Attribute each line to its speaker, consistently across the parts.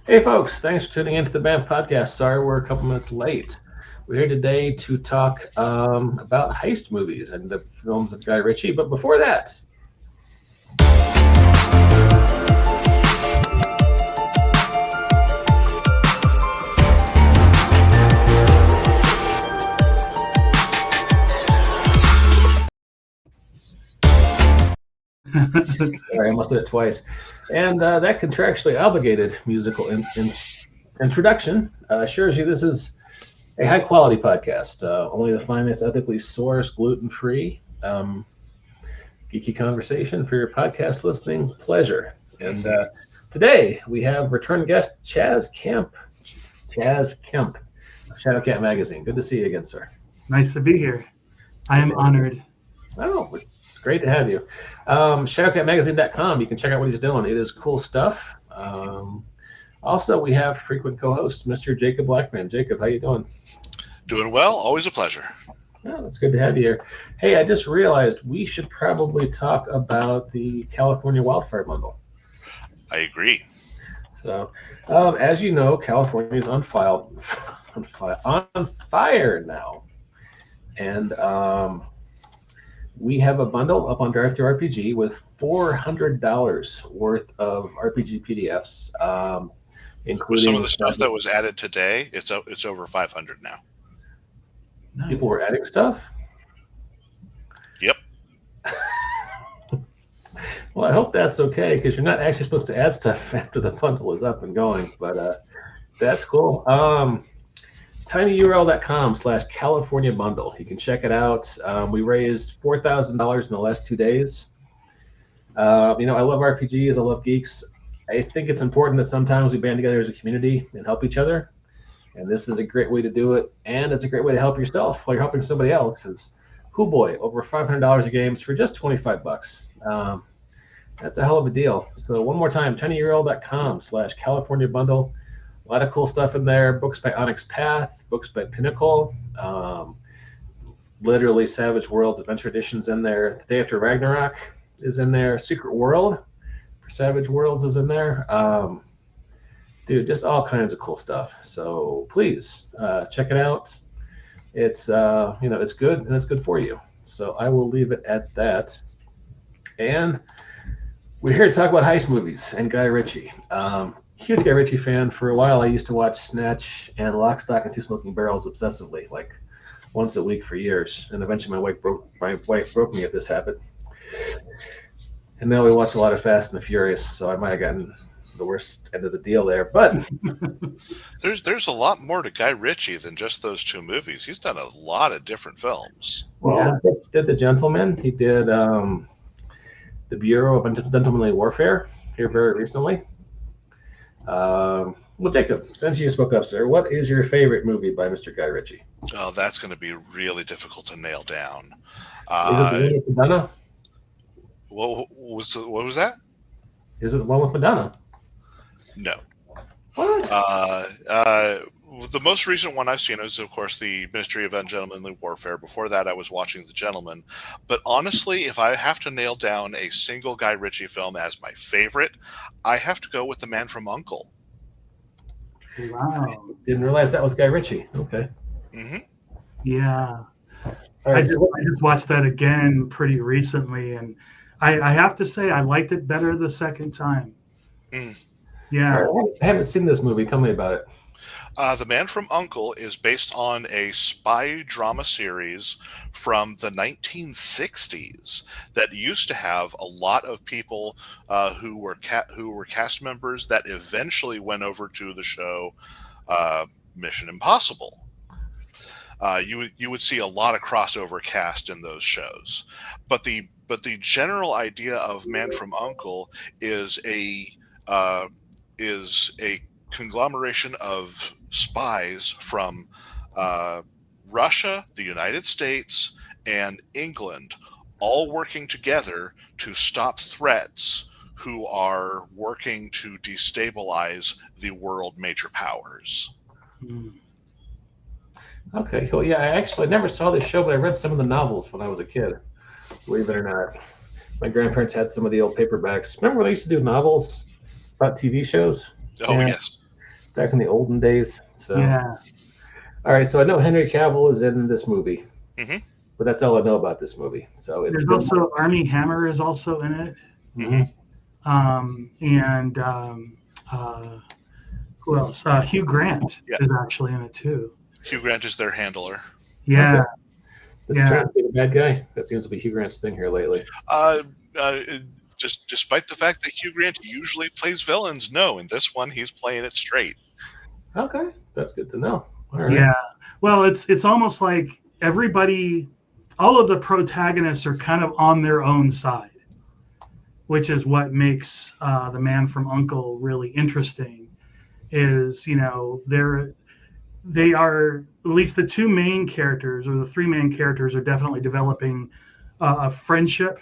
Speaker 1: Hey, folks, thanks for tuning into the BAMF podcast. Sorry we're a couple minutes late. We're here today to talk about heist movies and the films of Guy Ritchie. But before that, sorry, I must have did it twice. And that contractually obligated musical introduction assures you this is a high quality podcast. Only the finest, ethically sourced, gluten free, geeky conversation for your podcast listening pleasure. And today we have return guest Chaz Kemp. Chaz Kemp of Shadowcat Magazine. Good to see you again, sir.
Speaker 2: Nice to be here. I am honored.
Speaker 1: Oh, it's great to have you. Shadowcatmagazine.com. You can check out what he's doing. It is cool stuff. Also, we have frequent co-host, Mr. Jacob Blackman. Jacob, how you doing?
Speaker 3: Doing well. Always a pleasure.
Speaker 1: Oh, it's good to have you here. Hey, I just realized we should probably talk about the California wildfire bundle.
Speaker 3: I agree.
Speaker 1: So, as you know, California is on fire now. And we have a bundle up on Drive Thru RPG with $400 worth of RPG PDFs, including
Speaker 3: With some of the stuff that was added today. It's over 500 now.
Speaker 1: People were adding stuff.
Speaker 3: Yep.
Speaker 1: Well, I hope that's okay because you're not actually supposed to add stuff after the bundle is up and going. But that's cool. tinyurl.com/California bundle. You can check it out. We raised $4,000 in the last 2 days. I love RPGs. I love geeks. I think it's important that sometimes we band together as a community and help each other. And this is a great way to do it. And it's a great way to help yourself while you're helping somebody else. It's over $500 of games for just $25. That's a hell of a deal. So one more time, tinyurl.com/California bundle. A lot of cool stuff in there. Books by Onyx Path, books by Pinnacle, literally Savage Worlds Adventure Edition's in there. The Day After Ragnarok is in there. Secret World for Savage Worlds is in there. Dude, just all kinds of cool stuff. So please check it out. It's it's good and it's good for you. So I will leave it at that. And we're here to talk about heist movies and Guy Ritchie. Huge Guy Ritchie fan. For a while, I used to watch Snatch and Lock, Stock, and Two Smoking Barrels obsessively, like once a week for years. And eventually, my wife broke me of this habit. And now we watch a lot of Fast and the Furious, so I might have gotten the worst end of the deal there. But
Speaker 3: there's a lot more to Guy Ritchie than just those two movies. He's done a lot of different films.
Speaker 1: Well, he did The Gentleman. He did The Bureau of Gentlemanly Warfare here very recently. Well, Jacob, since you spoke up, sir, what is your favorite movie by Mr. Guy Ritchie?
Speaker 3: Oh, that's going to be really difficult to nail down.
Speaker 1: Is it the one with Madonna?
Speaker 3: What was that?
Speaker 1: Is it the one with Madonna?
Speaker 3: No.
Speaker 1: What?
Speaker 3: The most recent one I've seen is, of course, the Ministry of Ungentlemanly Warfare. Before that, I was watching The Gentleman. But honestly, if I have to nail down a single Guy Ritchie film as my favorite, I have to go with The Man from U.N.C.L.E.
Speaker 2: Wow.
Speaker 1: Didn't realize that was Guy Ritchie. Okay.
Speaker 3: Mm-hmm.
Speaker 2: Yeah.
Speaker 1: Right,
Speaker 2: I just watched that again pretty recently, and I have to say I liked it better the second time. Yeah.
Speaker 1: Right, I haven't seen this movie. Tell me about it.
Speaker 3: The Man from U.N.C.L.E. is based on a spy drama series from the 1960s that used to have a lot of people who were cast members that eventually went over to the show Mission Impossible. You would see a lot of crossover cast in those shows, but the general idea of Man from U.N.C.L.E. is a conglomeration of spies from Russia, the United States, and England, all working together to stop threats who are working to destabilize the world major powers.
Speaker 1: Okay, cool. Yeah, I never saw this show, but I read some of the novels when I was a kid. Believe it or not. My grandparents had some of the old paperbacks. Remember when they used to do novels about TV shows?
Speaker 3: Oh, yes.
Speaker 1: back in the olden days. So
Speaker 2: Yeah.
Speaker 1: all right, so I know Henry Cavill is in this movie,
Speaker 3: Hmm.
Speaker 1: but that's all I know about this movie. So it's
Speaker 2: There's
Speaker 1: been
Speaker 2: also Armie Hammer is also in it.
Speaker 3: Hmm.
Speaker 2: And who else? Hugh Grant
Speaker 3: Yeah.
Speaker 2: is actually in it too.
Speaker 3: Hugh Grant is their handler.
Speaker 2: Yeah.
Speaker 1: Okay. This
Speaker 2: Yeah.
Speaker 1: trying to be the bad guy. That seems to be Hugh Grant's thing here lately.
Speaker 3: Uh, uh, just despite the fact that Hugh Grant usually plays villains, no, in this one he's playing it straight.
Speaker 1: Okay, that's good to know. All right.
Speaker 2: Yeah. Well, it's almost like everybody, all of the protagonists are kind of on their own side, which is what makes The Man from U.N.C.L.E. really interesting. Is they are, at least the two main characters or the three main characters are definitely developing a friendship,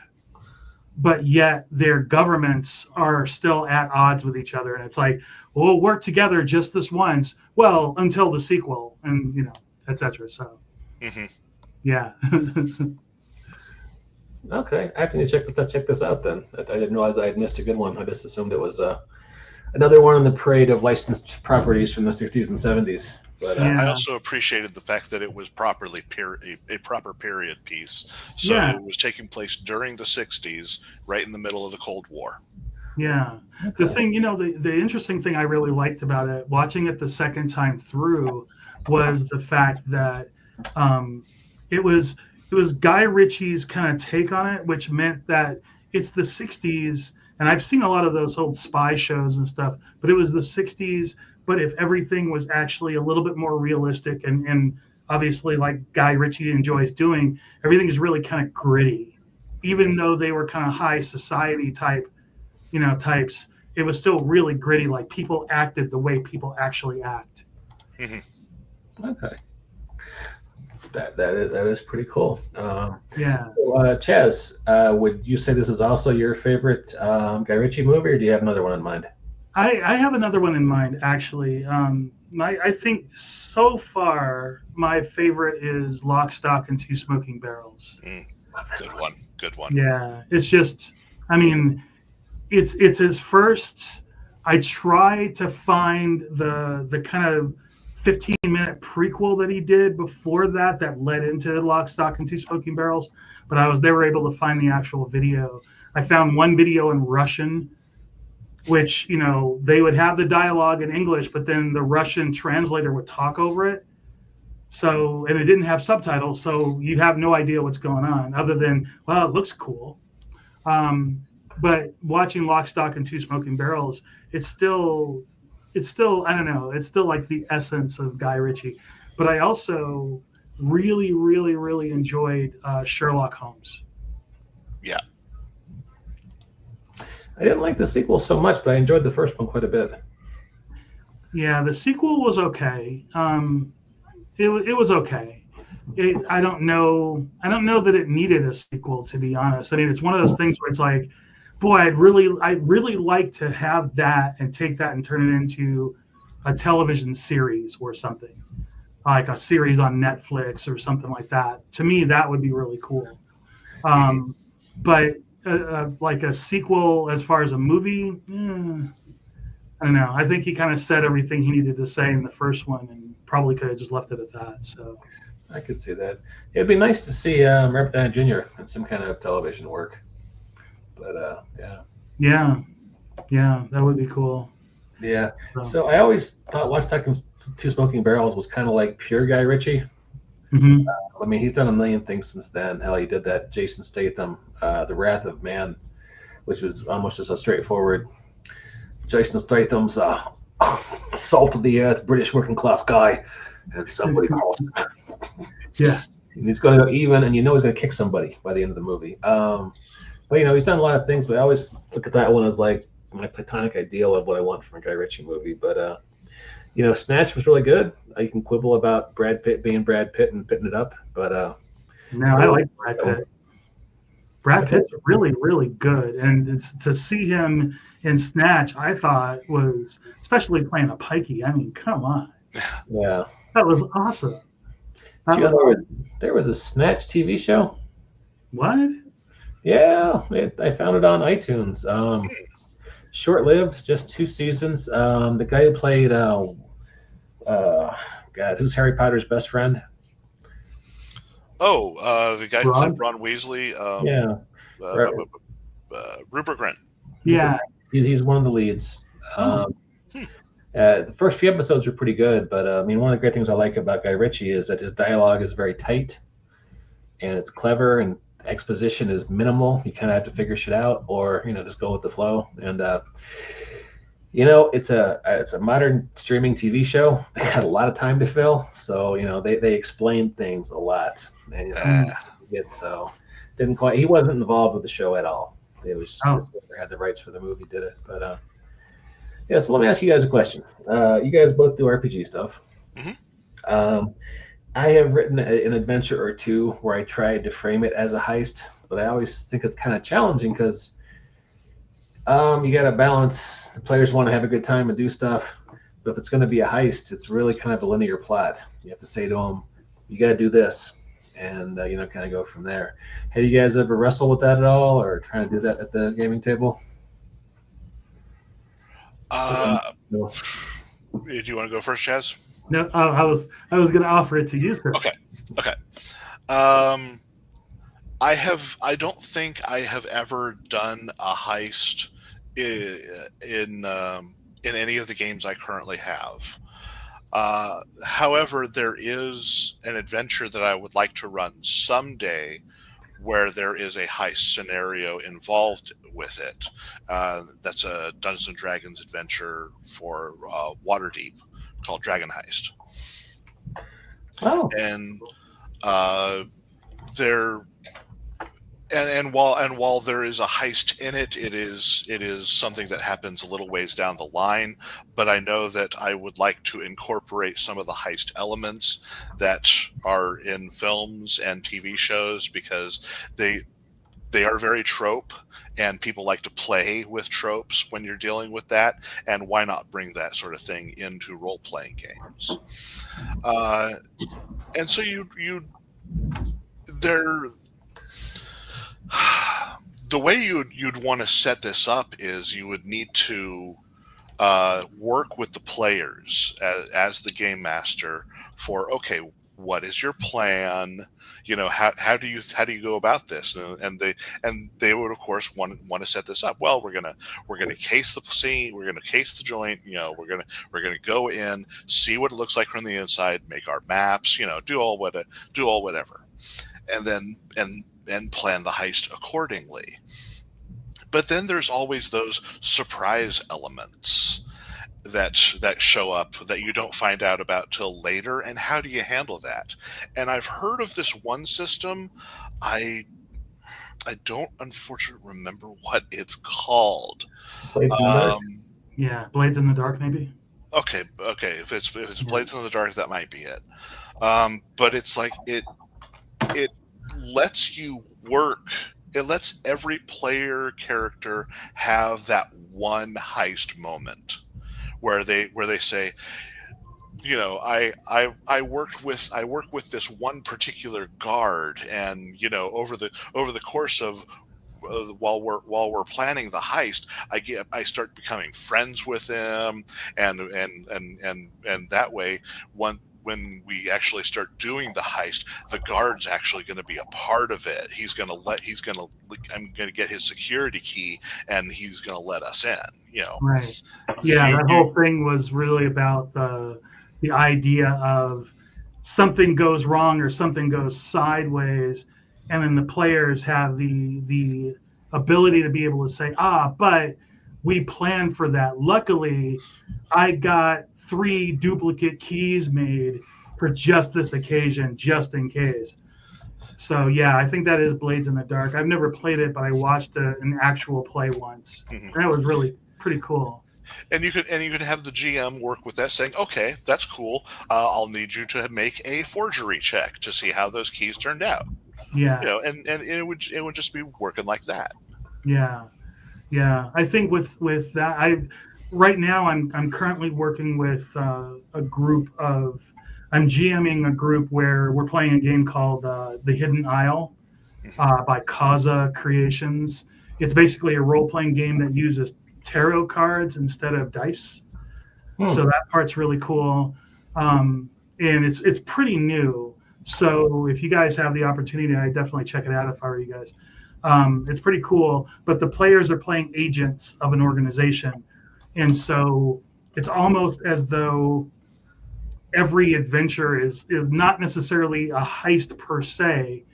Speaker 2: but yet their governments are still at odds with each other, and it's like, we'll work together just this once, well, until the sequel, and etc. So
Speaker 3: Hmm.
Speaker 2: yeah.
Speaker 1: Okay, I have to check this out then. I didn't realize I had missed a good one. I just assumed it was another one in the parade of licensed properties from the 60s and 70s. But
Speaker 2: Yeah.
Speaker 3: I also appreciated the fact that it was properly a proper period piece. So
Speaker 2: Yeah.
Speaker 3: it was taking place during the 60s, right in the middle of the Cold War.
Speaker 2: Yeah. The thing, the interesting thing I really liked about it, watching it the second time through, was the fact that it was Guy Ritchie's kind of take on it, which meant that it's the 60s, and I've seen a lot of those old spy shows and stuff, but it was the 60s, but if everything was actually a little bit more realistic, and obviously like Guy Ritchie enjoys doing, everything is really kind of gritty. Even though they were kind of high society types, it was still really gritty, like people acted the way people actually act.
Speaker 3: Hmm.
Speaker 1: okay, that is pretty cool.
Speaker 2: Yeah.
Speaker 1: Chaz, would you say this is also your favorite Guy Ritchie movie, or do you have another one in mind?
Speaker 2: I have another one in mind, actually. I think so far my favorite is Lock, Stock, and Two Smoking Barrels.
Speaker 3: Good one.
Speaker 2: Yeah, it's just, I mean, it's his first. I try to find the kind of 15-minute prequel that he did before that led into Lock, Stock, and Two Smoking Barrels, but I was never able to find the actual video. I found one video in Russian, which they would have the dialogue in English, but then the Russian translator would talk over it. So, and it didn't have subtitles, so you have no idea what's going on, other than, well, it looks cool. But watching Lock, Stock, and Two Smoking Barrels, it's still, I don't know, it's still like the essence of Guy Ritchie. But I also really, really, really enjoyed Sherlock Holmes.
Speaker 3: Yeah.
Speaker 1: I didn't like the sequel so much, but I enjoyed the first one quite a bit.
Speaker 2: Yeah, the sequel was okay. It was okay. I don't know that it needed a sequel, to be honest. I mean, it's one of those things where it's like, boy, I'd really like to have that and take that and turn it into a television series or something, like a series on Netflix or something like that. To me, that would be really cool. But like a sequel as far as a movie, I don't know. I think he kind of said everything he needed to say in the first one, and probably could have just left it at that. So
Speaker 1: I could see that. It'd be nice to see Robert Downey Jr. in some kind of television work. But
Speaker 2: yeah, that would be cool.
Speaker 1: Yeah. So I always thought Watch Talking Two Smoking Barrels was kind of like pure Guy Ritchie.
Speaker 2: Mm-hmm.
Speaker 1: I mean, he's done a million things since then. Hell, he did that Jason Statham, The Wrath of Man, which was almost just a straightforward Jason Statham's salt of the earth, British working class guy, and somebody calls him.
Speaker 2: Yeah.
Speaker 1: And he's going to go even, and he's going to kick somebody by the end of the movie. But he's done a lot of things, but I always look at that one as like my platonic ideal of what I want from a Guy Ritchie movie. But Snatch was really good. You can quibble about Brad Pitt being Brad Pitt and pitting it up, but
Speaker 2: no, I like Brad Pitt. Brad Pitt's really, really good, and to see him in Snatch, I thought was, especially playing a pikey. I mean, come on.
Speaker 1: Yeah,
Speaker 2: that was awesome.
Speaker 1: There was a Snatch TV show.
Speaker 2: What?
Speaker 1: Yeah, I found it on iTunes. Short-lived, just 2 seasons. The guy who played God, who's Harry Potter's best friend?
Speaker 3: The guy who played Ron Weasley.
Speaker 1: Yeah.
Speaker 3: Rupert Grint.
Speaker 2: Yeah.
Speaker 1: He's one of the leads. The first few episodes are pretty good, but one of the great things I like about Guy Ritchie is that his dialogue is very tight, and it's clever, and exposition is minimal. You kind of have to figure shit out, or just go with the flow. And it's a modern streaming TV show. They got a lot of time to fill, so they explain things a lot, and didn't quite. He wasn't involved with the show at all. It was whoever had the rights for the movie did it, but. So let me ask you guys a question. You guys both do RPG stuff.
Speaker 3: Mm-hmm.
Speaker 1: I have written an adventure or two where I tried to frame it as a heist, but I always think it's kind of challenging because you got to balance. The players want to have a good time and do stuff, but if it's going to be a heist, it's really kind of a linear plot. You have to say to them, "You got to do this," and kind of go from there. Have you guys ever wrestled with that at all, or trying to do that at the gaming table?
Speaker 3: No. Do you want to go first, Chaz?
Speaker 2: No, I was going to offer it to you, sir.
Speaker 3: Okay. I don't think I have ever done a heist in any of the games I currently have. However, there is an adventure that I would like to run someday where there is a heist scenario involved with it. That's a Dungeons and Dragons adventure for Waterdeep called Dragon Heist.
Speaker 1: Oh.
Speaker 3: And while there is a heist in it, it is something that happens a little ways down the line. But I know that I would like to incorporate some of the heist elements that are in films and TV shows because they are very trope, and people like to play with tropes when you're dealing with that. And why not bring that sort of thing into role-playing games? And so the way you'd want to set this up is you would need to work with the players as the game master for, okay, what is your plan? How do you go about this? And they would of course want to set this up. Well, we're gonna case the scene, we're gonna case the joint. We're gonna go in, see what it looks like from the inside, make our maps. Do all whatever, and then plan the heist accordingly. But then there's always those surprise elements that show up that you don't find out about till later, and how do you handle that? And I've heard of this one system. I don't unfortunately remember what it's called.
Speaker 2: Blades in the Dark, maybe.
Speaker 3: Okay. If it's Blades in the Dark, that might be it. But it's like it lets you work. It lets every player character have that one heist moment where they say, I work with this one particular guard, and over the course of while we're planning the heist, I start becoming friends with him, and that way when we actually start doing the heist, the guard's actually going to be a part of it. I'm going to get his security key, and he's going to let us in.
Speaker 2: Right. Yeah, that whole thing was really about the idea of something goes wrong or something goes sideways, and then the players have the ability to be able to say, but we planned for that. Luckily, I got 3 duplicate keys made for just this occasion, just in case. So yeah, I think that is Blades in the Dark. I've never played it, but I watched an actual play once. Mm-hmm. And that was really pretty cool.
Speaker 3: And you could have the GM work with that, saying, "Okay, that's cool. I'll need you to make a forgery check to see how those keys turned out."
Speaker 2: Yeah.
Speaker 3: And it would just be working like that.
Speaker 2: Yeah. Yeah, I think with that, right now I'm currently working with a group of. I'm GMing a group where we're playing a game called The Hidden Isle by Kaza Creations. It's basically a role-playing game that uses tarot cards instead of dice. So that part's really cool. and it's pretty new. So if you guys have the opportunity, I definitely check it out if I were you guys. It's pretty cool, but the players are playing agents of an organization, and so it's almost as though every adventure is not necessarily a heist per se,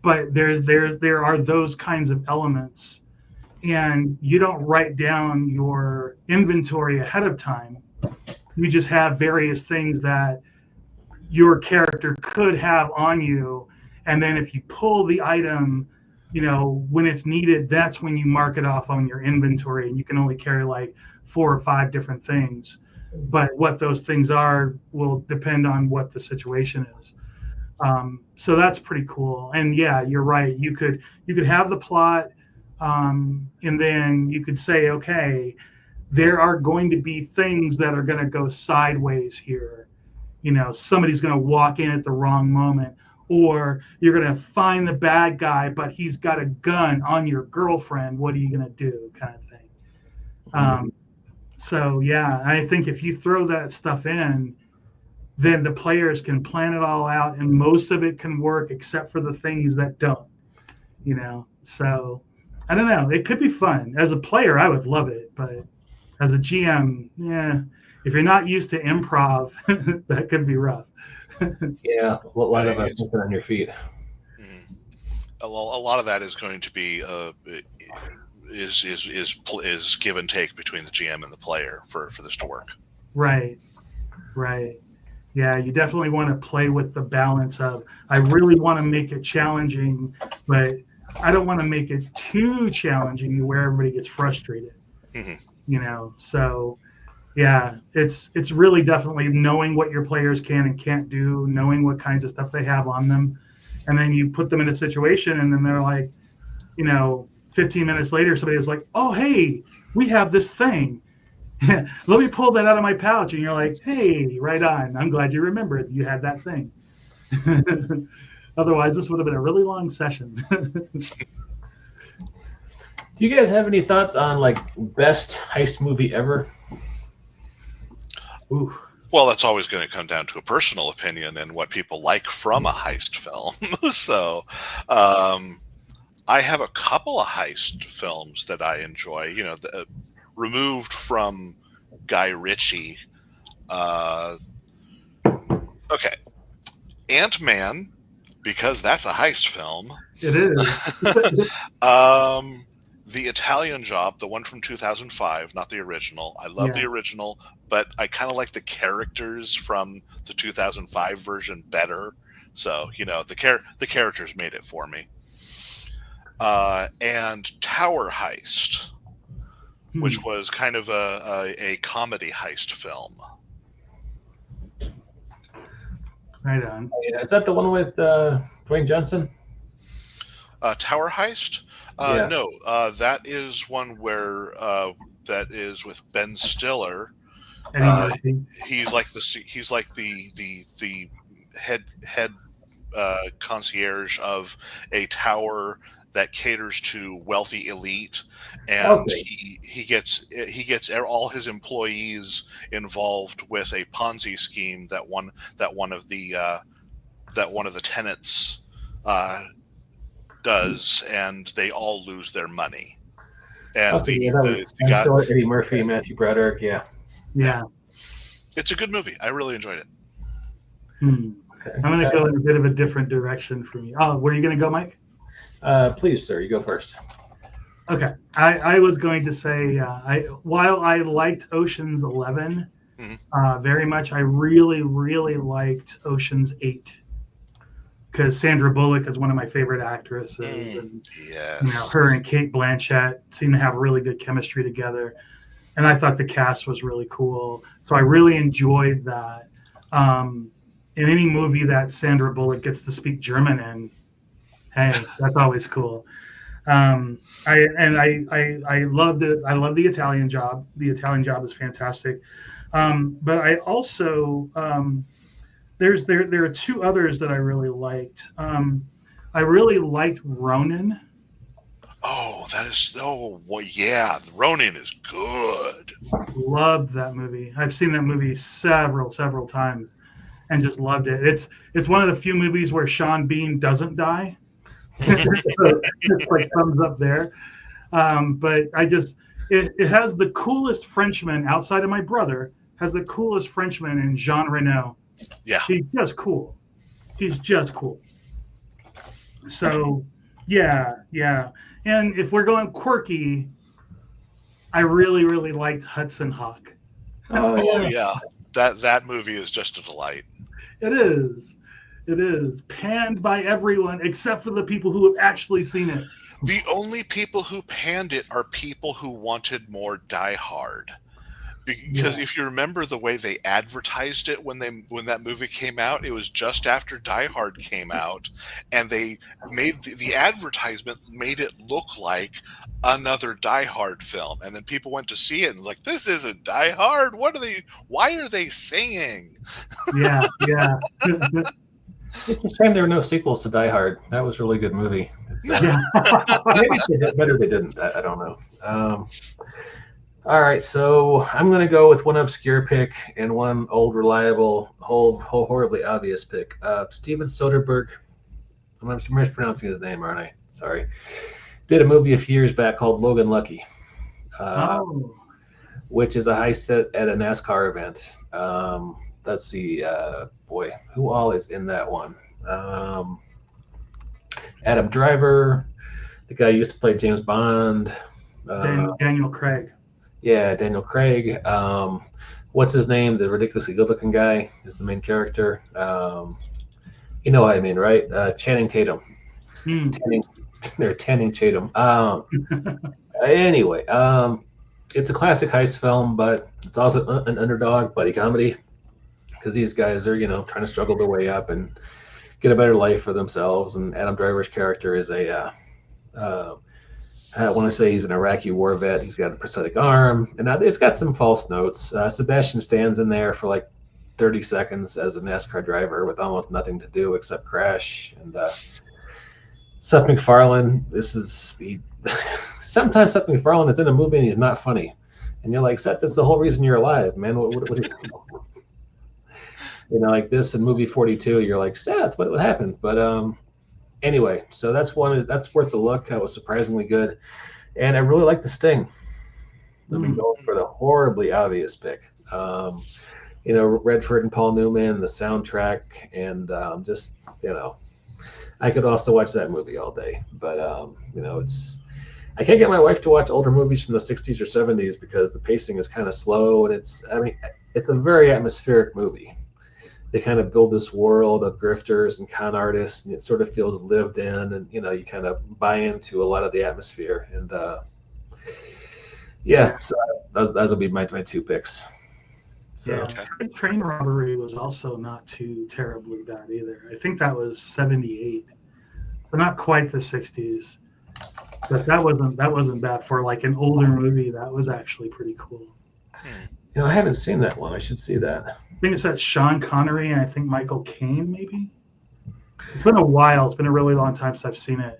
Speaker 2: but there are those kinds of elements, and you don't write down your inventory ahead of time. You just have various things that your character could have on you, and then if you pull the item, when it's needed, that's when you mark it off on your inventory, and you can only carry like 4 or 5 different things, but what those things are will depend on what the situation is. So that's pretty cool. And yeah, you're right, you could have the plot, and then you could say, okay, there are going to be things that are going to go sideways here. Somebody's going to walk in at the wrong moment, or you're going to find the bad guy, but he's got a gun on your girlfriend. What are you going to do, kind of thing. So yeah, I think if you throw that stuff in, then the players can plan it all out, and most of it can work except for the things that don't. So I don't know. It could be fun. As a player, I would love it, but as a GM, yeah, if you're not used to improv, that could be rough.
Speaker 1: Yeah, a lot of thinking on your feet.
Speaker 3: A lot of that is going to be is give and take between the GM and the player for this to work.
Speaker 2: Right. Yeah, you definitely want to play with the balance of, I really want to make it challenging, but I don't want to make it too challenging where everybody gets frustrated. So yeah, it's really definitely knowing what your players can and can't do, knowing what kinds of stuff they have on them, and then you put them in a situation, and then they're like, 15 minutes later, somebody's like, oh, hey, we have this thing. Let me pull that out of my pouch. And you're like, hey, right on. I'm glad you remembered you had that thing. Otherwise, this would have been a really long session.
Speaker 1: Do you guys have any thoughts on like best heist movie ever?
Speaker 2: Ooh.
Speaker 3: Well, that's always going to come down to a personal opinion and what people like from a heist film. So I have a couple of heist films that I enjoy, removed from Guy Ritchie. Okay. Ant-Man, because that's a heist film.
Speaker 2: It is.
Speaker 3: The Italian Job, the one from 2005, not the original. I love the original, but I kind of like the characters from the 2005 version better. So, the characters made it for me. And Tower Heist, which was kind of a comedy heist film.
Speaker 2: Right on.
Speaker 1: Is that the one with Dwayne Johnson?
Speaker 3: Tower Heist?
Speaker 1: Yeah.
Speaker 3: No, that is one where that is with Ben Stiller. He's like the head concierge of a tower that caters to wealthy elite, and he gets all his employees involved with a Ponzi scheme that one of the tenants does, and they all lose their money. And the guy,
Speaker 1: Eddie Murphy, Matthew Broderick,
Speaker 2: yeah,
Speaker 3: it's a good movie. I really enjoyed it.
Speaker 2: Okay. I'm going to go in a bit of a different direction from you. Oh, where are you going to go, Mike?
Speaker 1: Please, sir, you go first.
Speaker 2: Okay, I was going to say, while I liked Ocean's 11 very much, I really, really liked Ocean's 8. Because Sandra Bullock is one of my favorite actresses, and her and Cate Blanchett seem to have really good chemistry together. And I thought the cast was really cool, so I really enjoyed that. In any movie that Sandra Bullock gets to speak German in, hey, that's always cool. I loved it. I love the Italian Job. The Italian Job is fantastic. But I also there are two others that I really liked. I really liked Ronin.
Speaker 3: Ronin is good.
Speaker 2: Loved that movie. I've seen that movie several times. and just loved it. It's one of the few movies where Sean Bean doesn't die. So it's like thumbs up there. But it has the coolest Frenchman outside of my brother. Has the coolest Frenchman in Jean Reno.
Speaker 3: Yeah.
Speaker 2: He's just cool. He's just cool. So, yeah. And if we're going quirky, I really, really liked Hudson Hawk.
Speaker 3: Oh yeah. That movie is just a delight.
Speaker 2: It is panned by everyone except for the people who have actually seen it.
Speaker 3: The only people who panned it are people who wanted more Die Hard. Because if you remember the way they advertised it when that movie came out, it was just after Die Hard came out, and they made the advertisement made it look like another Die Hard film, and then people went to see it and like, this isn't Die Hard. Why are they singing?
Speaker 2: Yeah.
Speaker 1: It's a shame there were no sequels to Die Hard. That was a really good movie.
Speaker 2: Yeah.
Speaker 1: Maybe they did better. They didn't. I don't know. All right, so I'm going to go with one obscure pick and one old, reliable, horribly obvious pick. Steven Soderbergh, I'm mispronouncing his name, aren't I? Sorry. Did a movie a few years back called Logan Lucky, which is a heist set at a NASCAR event. Let's see, boy, who all is in that one? Adam Driver, the guy who used to play James Bond.
Speaker 2: Daniel Craig.
Speaker 1: Yeah, Daniel Craig. What's his name? The ridiculously good-looking guy is the main character. You know what I mean, right? Channing Tatum. Channing Tatum. Anyway, it's a classic heist film, but it's also an underdog buddy comedy because these guys are, trying to struggle their way up and get a better life for themselves. And Adam Driver's character is I want to say he's an Iraqi war vet. He's got a prosthetic arm, and it's got some false notes. Sebastian Stan's in there for like 30 seconds as a NASCAR driver with almost nothing to do except crash. And Seth MacFarlane, sometimes Seth MacFarlane is in a movie and he's not funny. And you're like, Seth, that's the whole reason you're alive, man. What like this in movie 42, you're like, Seth, what happened? But anyway, so that's worth a look. That was surprisingly good. And I really like The Sting. Let me go for the horribly obvious pick. Redford and Paul Newman, the soundtrack, and I could also watch that movie all day. But I can't get my wife to watch older movies from the 60s or 70s because the pacing is kind of slow, and it's a very atmospheric movie. They kind of build this world of grifters and con artists, and it sort of feels lived in, and you kind of buy into a lot of the atmosphere. And so those will be my two picks. So.
Speaker 2: Yeah, Train Robbery was also not too terribly bad either. I think that was 78, so not quite the 60s, but that wasn't bad for like an older movie. That was actually pretty cool.
Speaker 1: I haven't seen that one. I should see that.
Speaker 2: I think it's that Sean Connery and I think Michael Caine, maybe. It's been a while. It's been a really long time since I've seen it.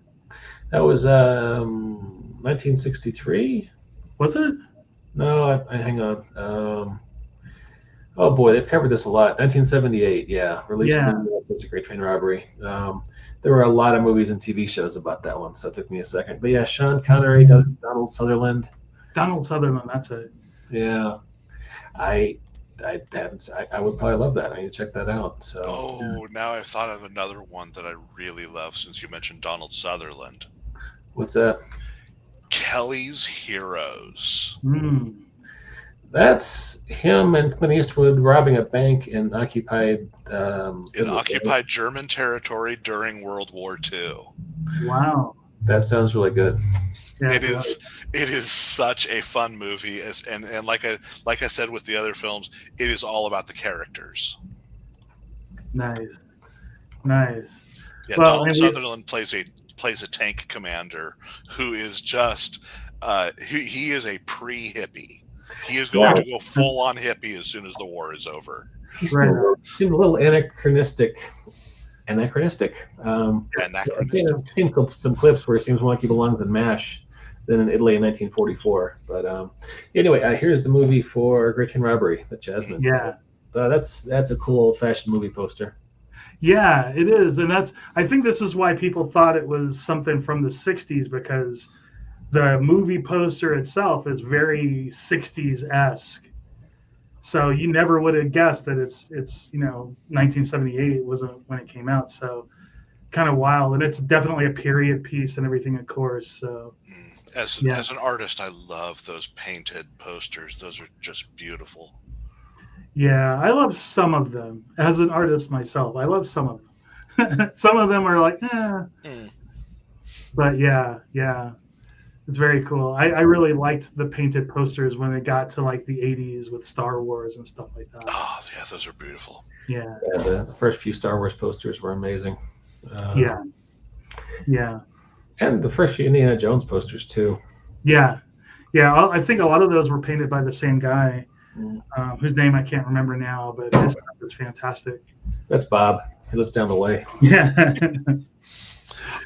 Speaker 1: That was 1963.
Speaker 2: Was it?
Speaker 1: No, hang on. Oh boy, they've covered this a lot. 1978, yeah, released in the US. That's a Great Train Robbery. There were a lot of movies and TV shows about that one, so it took me a second. But yeah, Sean Connery, Donald Sutherland.
Speaker 2: Donald Sutherland, that's it.
Speaker 1: Yeah, I haven't. I would probably love that. I need to check that out. So.
Speaker 3: Now I've thought of another one that I really love since you mentioned Donald Sutherland.
Speaker 1: What's that?
Speaker 3: Kelly's Heroes.
Speaker 1: That's him and Clint Eastwood robbing a bank in occupied
Speaker 3: German territory during World War II.
Speaker 2: Wow,
Speaker 1: that sounds really good.
Speaker 3: Yeah, it is such a fun movie, and like I said with the other films, it is all about the characters.
Speaker 2: Nice.
Speaker 3: Yeah, Donald Sutherland plays a tank commander who is just he is a pre-hippie. He is going to go full on hippie as soon as the war is over.
Speaker 1: He's a little anachronistic. I've seen some clips where it seems more like he belongs in MASH than in Italy in 1944. But anyway, here's the movie for Great Train Robbery, the Jasmine.
Speaker 2: Yeah.
Speaker 1: That's a cool old-fashioned movie poster.
Speaker 2: Yeah, it is, and I think this is why people thought it was something from the '60s, because the movie poster itself is very '60s-esque. So you never would have guessed that it's 1978 wasn't when it came out. So kind of wild, and it's definitely a period piece and everything, of course. So
Speaker 3: As
Speaker 2: yeah,
Speaker 3: as an artist, I love those painted posters. Those are just beautiful.
Speaker 2: yeah, I love some of them. As an artist myself, I love some of them. Some of them are like,
Speaker 3: Mm.
Speaker 2: but yeah, it's very cool. I really liked the painted posters when it got to like the '80s with Star Wars and stuff like that.
Speaker 3: Oh, yeah, those are beautiful.
Speaker 2: Yeah,
Speaker 1: Yeah, the first few Star Wars posters were amazing.
Speaker 2: yeah,
Speaker 1: And the first few Indiana Jones posters too.
Speaker 2: yeah. I think a lot of those were painted by the same guy, whose name I can't remember now, but his stuff is fantastic.
Speaker 1: That's Bob. He lives down the way.
Speaker 2: Yeah.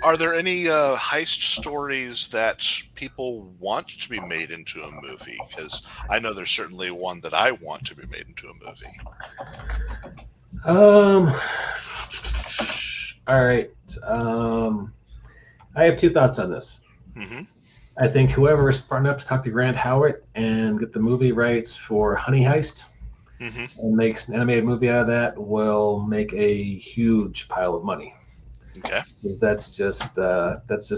Speaker 3: Are there any heist stories that people want to be made into a movie? Because I know there's certainly one that I want to be made into a movie.
Speaker 1: All right. I have two thoughts on this.
Speaker 3: Mm-hmm.
Speaker 1: I think whoever is smart enough to talk to Grant Howitt and get the movie rights for Honey Heist
Speaker 3: Mm-hmm.
Speaker 1: and makes an animated movie out of that will make a huge pile of money.
Speaker 3: Okay.
Speaker 1: That's just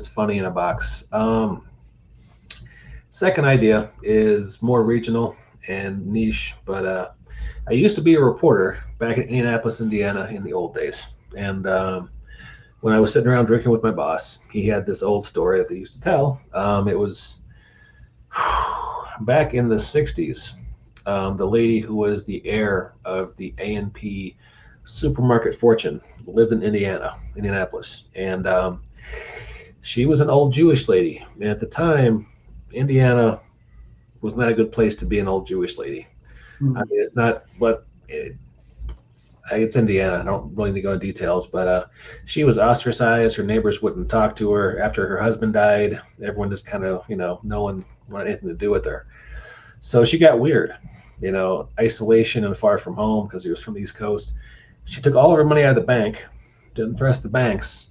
Speaker 1: funny in a box. Second idea is more regional and niche, but I used to be a reporter back in Indianapolis, Indiana, in the old days, and when I was sitting around drinking with my boss, he had this old story that they used to tell. It was back in the '60s. The lady who was the heir of the A&P supermarket fortune lived in Indianapolis, and she was an old Jewish lady. And at the time, Indiana was not a good place to be an old Jewish lady. I mean, it's not what it's Indiana. I don't really need to go into details, but she was ostracized. Her neighbors wouldn't talk to her after her husband died. Everyone just kind of, no one wanted anything to do with her. So she got weird, isolation and far from home because he was from the East Coast. She took all of her money out of the bank, didn't trust the banks,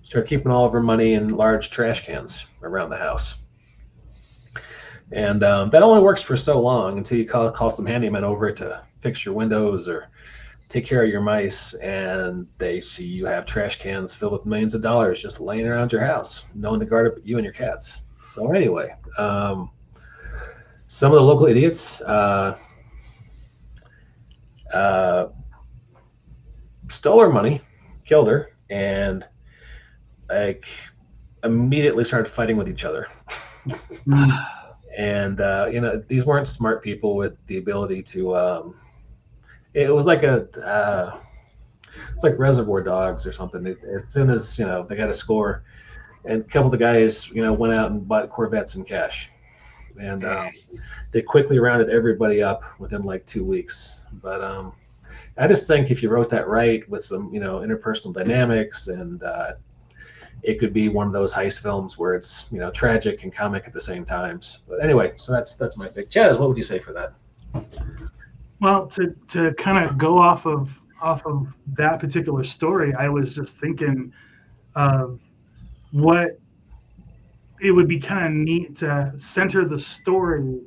Speaker 1: started keeping all of her money in large trash cans around the house. And that only works for so long until you call some handyman over to fix your windows or take care of your mice, and they see you have trash cans filled with millions of dollars just laying around your house, no one to guard up you and your cats. So anyway, some of the local idiots stole her money, killed her, and immediately started fighting with each other. And these weren't smart people with the ability to. It was like it's like Reservoir Dogs or something. As soon as they got a score, and a couple of the guys went out and bought Corvettes in cash, and they quickly rounded everybody up within like 2 weeks. But I just think if you wrote that right with some interpersonal dynamics, and it could be one of those heist films where it's tragic and comic at the same times. But anyway, so that's my pick. Chaz, what would you say for that?
Speaker 2: Well, to kind of go off of that particular story, I was just thinking of what it would be kind of neat to center the story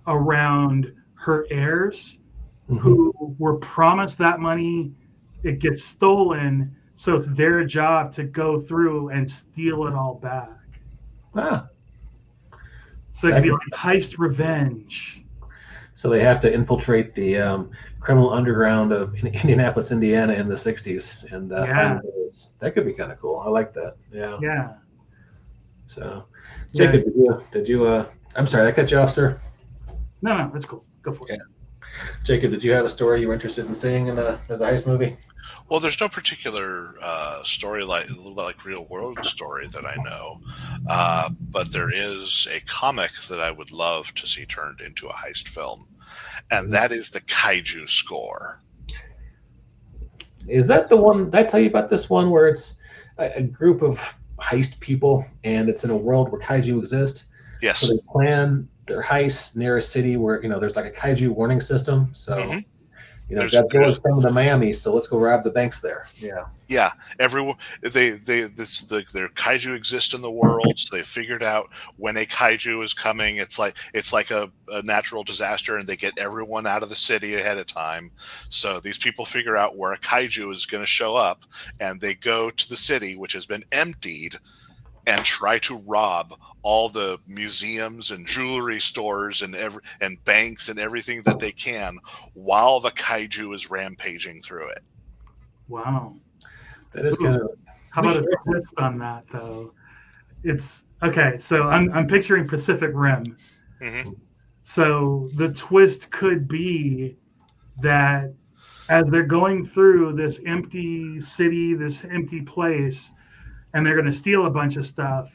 Speaker 2: around her heirs who were promised that money. It gets stolen, so it's their job to go through and steal it all back. So it could be like heist revenge.
Speaker 1: So they have to infiltrate the criminal underground of Indianapolis, Indiana in the '60s, and that could be kind of cool. I like that. Yeah. So, Jacob, did you? I'm sorry, I cut you off, sir.
Speaker 2: No, that's cool. Go for it.
Speaker 1: Jacob, did you have a story you were interested in seeing as a heist movie?
Speaker 3: Well, there's no particular story like real world story that I know, but there is a comic that I would love to see turned into a heist film, and that is the Kaiju Score.
Speaker 1: Is that the one? Did I tell you about this one where it's a group of heist people and it's in a world where kaiju exist?
Speaker 3: Yes.
Speaker 1: So they plan their heists near a city where there's like a kaiju warning system. So Godzilla's coming to Miami, so let's go rob the banks there. Yeah.
Speaker 3: Yeah, everyone their kaiju exist in the world, so they figured out when a kaiju is coming. It's like a natural disaster, and they get everyone out of the city ahead of time. So these people figure out where a kaiju is going to show up, and they go to the city, which has been emptied, and try to rob all the museums and jewelry stores and banks and everything that they can while the kaiju is rampaging through it.
Speaker 2: Wow.
Speaker 1: That is kind of.
Speaker 2: How about a twist on that, though? It's okay. So I'm picturing Pacific Rim.
Speaker 3: Mm-hmm.
Speaker 2: So the twist could be that as they're going through this empty city, this empty place, and they're going to steal a bunch of stuff,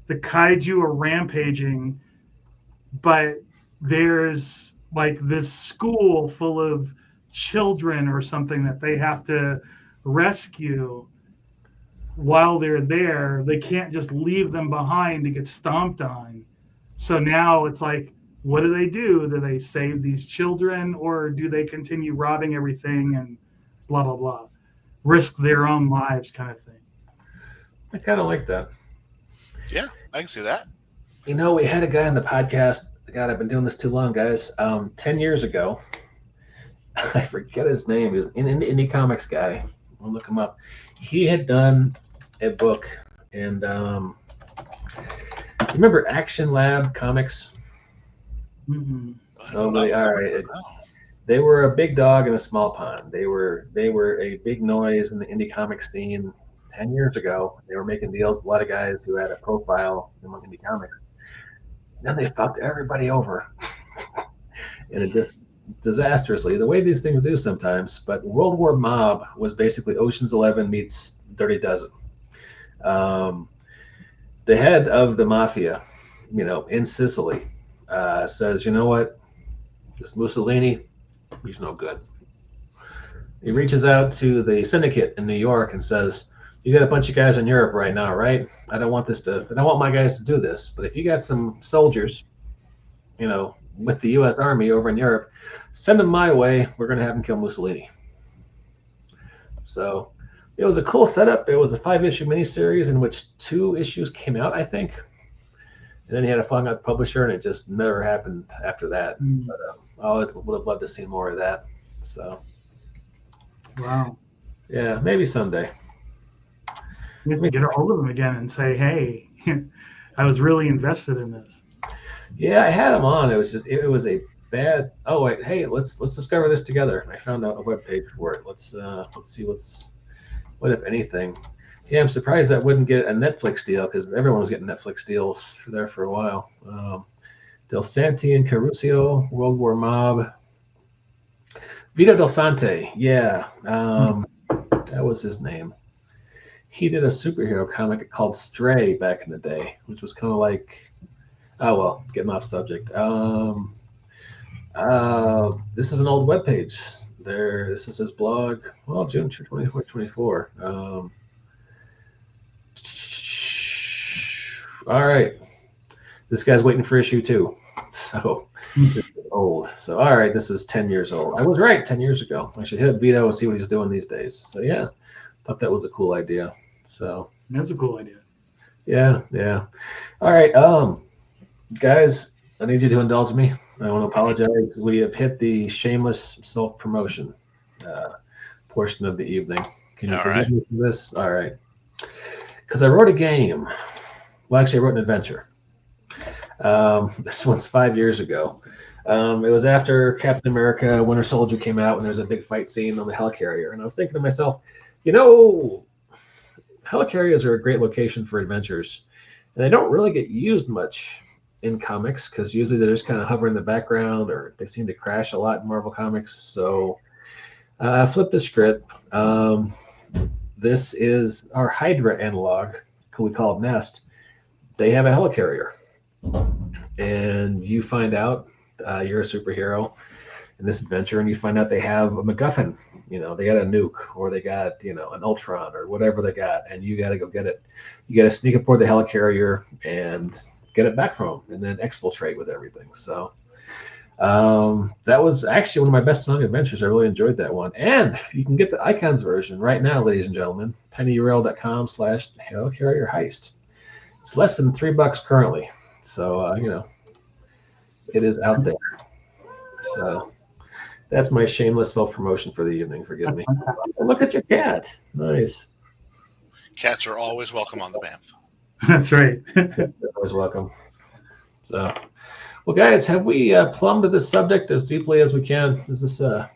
Speaker 2: the kaiju are rampaging, but there's like this school full of children or something that they have to rescue while they're there. They can't just leave them behind to get stomped on. So now it's like, what do they do? Do they save these children, or do they continue robbing everything and blah, blah, blah? Risk their own lives kind of thing.
Speaker 1: I kind of like that.
Speaker 3: Yeah, I can see that.
Speaker 1: We had a guy on the podcast. God, I've been doing this too long, guys. 10 years ago, I forget his name. He was an indie comics guy. I'll look him up. He had done a book, and remember Action Lab Comics?
Speaker 2: Mm-hmm.
Speaker 1: All right. They were a big dog in a small pond. They were a big noise in the indie comic scene 10 years ago. They were making deals with a lot of guys who had a profile among indie comics. Then they fucked everybody over. And it just disastrously, the way these things do sometimes. But World War Mob was basically Ocean's 11 meets Dirty Dozen. The head of the mafia, in Sicily, says, you know what? This Mussolini, he's no good. He reaches out to the syndicate in New York and says, you got a bunch of guys in Europe right now, right? I don't want my guys to do this, but if you got some soldiers, with the U.S. Army over in Europe, send them my way. We're going to have them kill Mussolini. So it was a cool setup. It was a 5-issue miniseries in which 2 issues came out, I think. And then he had a falling out publisher, and it just never happened after that.
Speaker 2: Mm.
Speaker 1: But I always would have loved to see more of that. So,
Speaker 2: wow.
Speaker 1: Yeah, maybe someday.
Speaker 2: You have to get a hold of them again and say, hey, I was really invested in this.
Speaker 1: Yeah, I had him on. It was just, it was a bad. Oh wait, hey, let's discover this together. I found a web page for it. Let's see what if anything. Yeah, I'm surprised that wouldn't get a Netflix deal, because everyone was getting Netflix deals for a while. Del Santi and Caruso, World War Mob. Vito Del Sante, yeah, that was his name. He did a superhero comic called Stray back in the day, which was kind of like, oh well, getting off subject. This is an old webpage. This is his blog. Well, June 24. All right, this guy's waiting for issue 2, so this is old. So all right, this is 10 years old. I was right 10 years ago. I should hit Vito and see what he's doing these days. So yeah, thought that was a cool idea. So
Speaker 2: that's a cool idea.
Speaker 1: Yeah. All right, guys, I need you to indulge me. I want to apologize. We have hit the shameless self-promotion portion of the evening. Can you forgive me for this? All right. Because I wrote a game. Well, actually, I wrote an adventure. This one's 5 years ago. It was after Captain America Winter Soldier came out, and there was a big fight scene on the helicarrier. And I was thinking to myself, helicarriers are a great location for adventures. And they don't really get used much in comics, because usually they just kind of hover in the background, or they seem to crash a lot in Marvel Comics. So I flipped the script. This is our Hydra analog, who we call it Nest. They have a helicarrier, and you find out you're a superhero in this adventure, and you find out they have a MacGuffin. They got a nuke, or they got an Ultron, or whatever they got, and you got to go get it. You got to sneak aboard the helicarrier and get it back from them, and then exfiltrate with everything. So That was actually one of my best selling adventures. I really enjoyed that one. And you can get the icons version right now, ladies and gentlemen. tinyurl.com/hellcarrier heist. It's less than $3 currently. So, it is out there. So that's my shameless self-promotion for the evening. Forgive me. Look at your cat. Nice.
Speaker 3: Cats are always welcome on the BAMF.
Speaker 2: That's right.
Speaker 1: Always welcome. So, well, guys, have we plumbed this subject as deeply as we can? Is this
Speaker 3: Oh,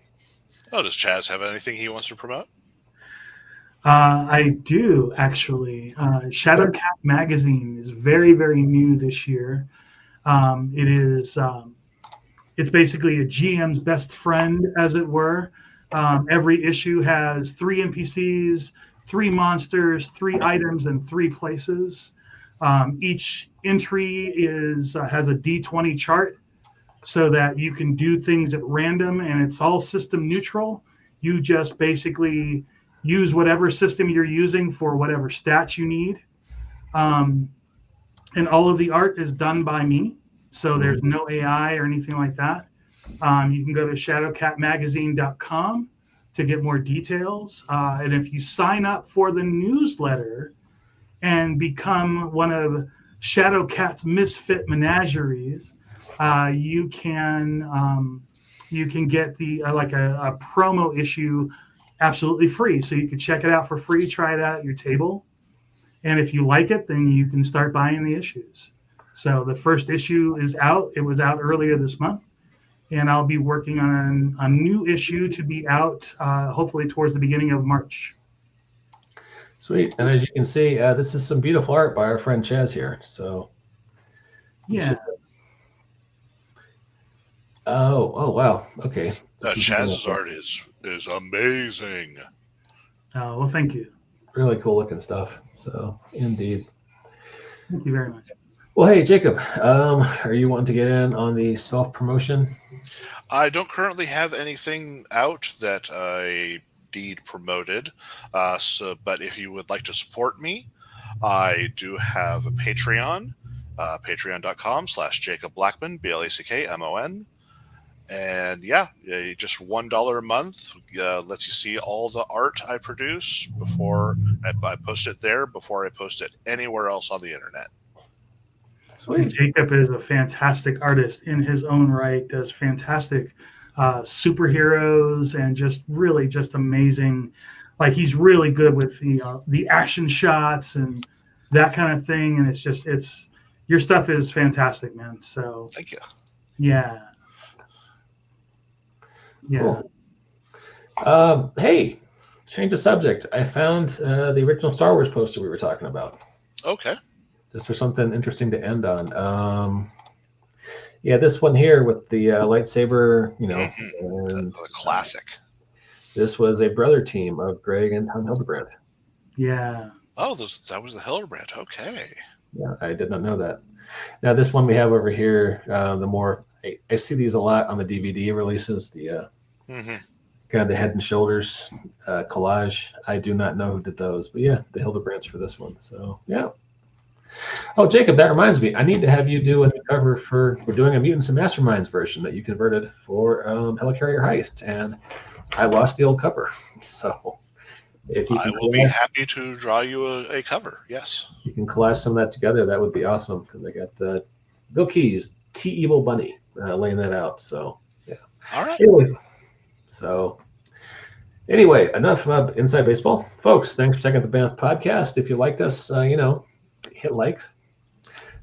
Speaker 3: does Chaz have anything he wants to promote?
Speaker 2: I do, actually. Shadow Cat Magazine is very, very new this year. It's basically a GM's best friend, as it were. Every issue has 3 NPCs, 3 monsters, 3 items, and 3 places. Each entry has a D20 chart so that you can do things at random, and it's all system neutral. You just basically use whatever system you're using for whatever stats you need. And all of the art is done by me. So there's no AI or anything like that. You can go to shadowcatmagazine.com to get more details. And if you sign up for the newsletter and become one of Shadowcat's misfit menageries, you can get the a promo issue absolutely free. So you can check it out for free, try it out at your table. And if you like it, then you can start buying the issues. So the first issue is out. It was out earlier this month. And I'll be working on a new issue to be out hopefully towards the beginning of March.
Speaker 1: Sweet. And as you can see, this is some beautiful art by our friend Chaz here. So,
Speaker 2: yeah.
Speaker 1: Oh, wow. Okay.
Speaker 3: Chaz's art is amazing.
Speaker 2: Oh, well, thank you.
Speaker 1: Really cool looking stuff. So, indeed.
Speaker 2: Thank you very much.
Speaker 1: Well, hey, Jacob, are you wanting to get in on the self-promotion?
Speaker 3: I don't currently have anything out that I need promoted. But if you would like to support me, I do have a Patreon, patreon.com/Jacob Blackman, BLACKMON. And yeah, just $1 a month lets you see all the art I produce before I post it there, before I post it anywhere else on the internet.
Speaker 2: Sweet. Jacob is a fantastic artist in his own right, does fantastic superheroes and just amazing. Like, he's really good with the action shots and that kind of thing. And it's your stuff is fantastic, man. So
Speaker 3: thank you.
Speaker 2: Yeah. Yeah.
Speaker 1: Cool. Hey, change the subject. I found the original Star Wars poster we were talking about.
Speaker 3: Okay.
Speaker 1: Just for something interesting to end on. Yeah, this one here with the lightsaber, and
Speaker 3: the classic.
Speaker 1: This was a brother team of Greg and Tom Hildebrand.
Speaker 2: Yeah.
Speaker 3: Oh, that was the Hildebrand. Okay.
Speaker 1: Yeah, I did not know that. Now, this one we have over here, I see these a lot on the DVD releases, the kind of the head and shoulders collage. I do not know who did those, but yeah, the Hildebrands for this one. So, yeah. Oh, Jacob, that reminds me. I need to have you do a cover we're doing a Mutants and Masterminds version that you converted for Helicarrier Heist, and I lost the old cover. So if you
Speaker 3: I will be happy to draw you a cover, yes.
Speaker 1: You can collage some of that together. That would be awesome, because I got Bill Keyes, T. Evil Bunny, laying that out. So, yeah.
Speaker 3: All right.
Speaker 1: Anyway, enough about Inside Baseball. Folks, thanks for checking out the BAMF podcast. If you liked us, hit like,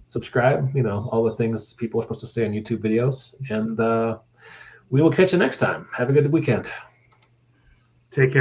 Speaker 1: subscribe, all the things people are supposed to say on YouTube videos. And we will catch you next time. Have a good weekend.
Speaker 2: Take care.